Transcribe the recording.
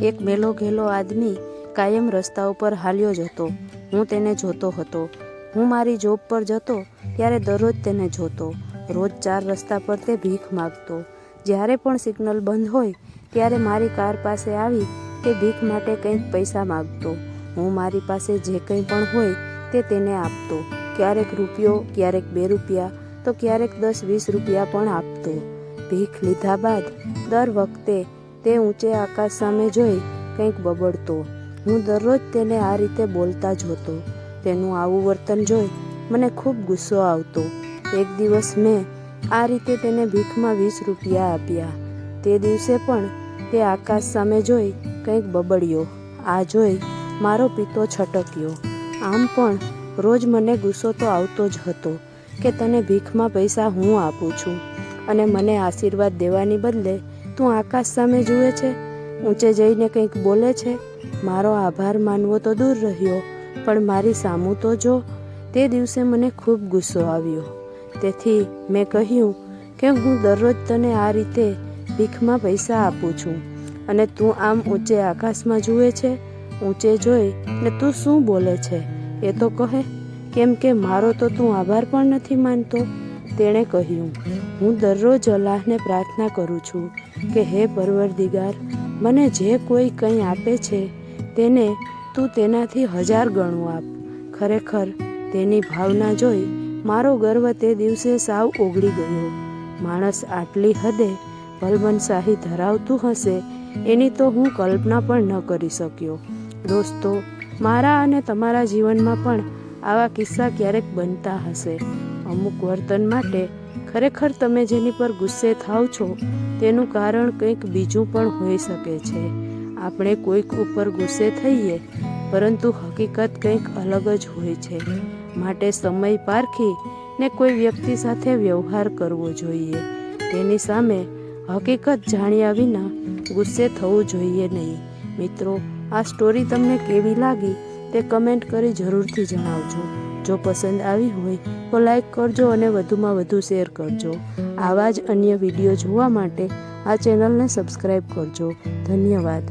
એક મેલો ઘેલો આદમી કાયમ રસ્તા ઉપર હાલ્યો જ હતો. હું તેને જોતો હતો. હું મારી જોબ પર જતો ત્યારે દરરોજ તેને જોતો. રોજ 4 રસ્તા પર તે ભીખ માગતો. જ્યારે પણ સિગ્નલ બંધ હોય ત્યારે મારી કાર પાસે આવી તે ભીખ માટે કંઈક પૈસા માગતો. હું મારી પાસે જે કંઈ પણ હોય તે તેને આપતો. ક્યારેક રૂપિયો, ક્યારેક 2 રૂપિયા, તો ક્યારેક 10-20 રૂપિયા પણ આપતો. ભીખ લીધા બાદ દર વખતે તે ઊંચે આકાશ સામે જોઈ કંઈક બબડતો. હું દરરોજ તેને આ રીતે બોલતા જોતો. તેનું આવું વર્તન જોઈ મને ખૂબ ગુસ્સો આવતો. એક દિવસ મેં આ રીતે તેને ભીખમાં 20 રૂપિયા આપ્યા. તે દિવસે પણ તે આકાશ સામે જોઈ કંઈક બબડ્યો. આ જોઈ મારો પિત્તો છટક્યો. આમ પણ રોજ મને ગુસ્સો તો આવતો જ હતો કે તને ભીખમાં પૈસા હું આપું છું અને મને આશીર્વાદ દેવાની બદલે તું આકાશ સામે જુએ છે, ઊંચે જઈને કંઈક બોલે છે. મારો આભાર માનવો તો દૂર રહ્યો, પણ મારી સામું તો જો. તે દિવસે મને ખૂબ ગુસ્સો આવ્યો. તેથી મેં કહ્યું કે હું દરરોજ તને આ રીતે ભીખમાં પૈસા આપું છું અને તું આમ ઊંચે આકાશમાં જુએ છે. ઊંચે જોઈ ને તું શું બોલે છે એ તો કહે. કેમ કે મારો તો તું આભાર પણ નથી માનતો. તેણે કહ્યું, હું દરરોજ અલ્લાહને પ્રાર્થના કરું છું કે હે પરવરદિગાર, મને જે કોઈ કંઈ આપે છે તેને તું તેનાથી 1000 ગણું આપ. ખરેખર તેની ભાવના જોઈ મારો ગર્વ તે દિવસે સાવ ઓગળી ગયો. માણસ આટલી હદે ભલમનશાહી ધરાવતું હશે એની તો હું કલ્પના પણ ન કરી શક્યો. દોસ્તો, મારા અને તમારા જીવનમાં પણ આવા કિસ્સા ક્યારેક બનતા હશે. અમુક વર્તન માટે ખરેખર તમે જેની પર ગુસ્સે થાવ છો તેનું કારણ કંઈક બીજું પણ હોઈ શકે છે. આપણે કોઈક ઉપર ગુસ્સે થઈએ પરંતુ હકીકત કંઈક અલગ જ હોય છે. માટે સમય પારખી ને કોઈ વ્યક્તિ સાથે વ્યવહાર કરવો જોઈએ. તેની સામે હકીકત જાણ્યા વિના ગુસ્સે થવું જોઈએ નહીં. મિત્રો, આ સ્ટોરી તમને કેવી લાગી તે કમેન્ટ કરી જરૂરથી જણાવજો. જો પસંદ આવી હોય તો લાઈક કરજો અને વધુમાં વધુ શેર કરજો. આવા જ અન્ય વિડીયો જોવા માટે આ ચેનલને સબસ્ક્રાઈબ કરજો. ધન્યવાદ.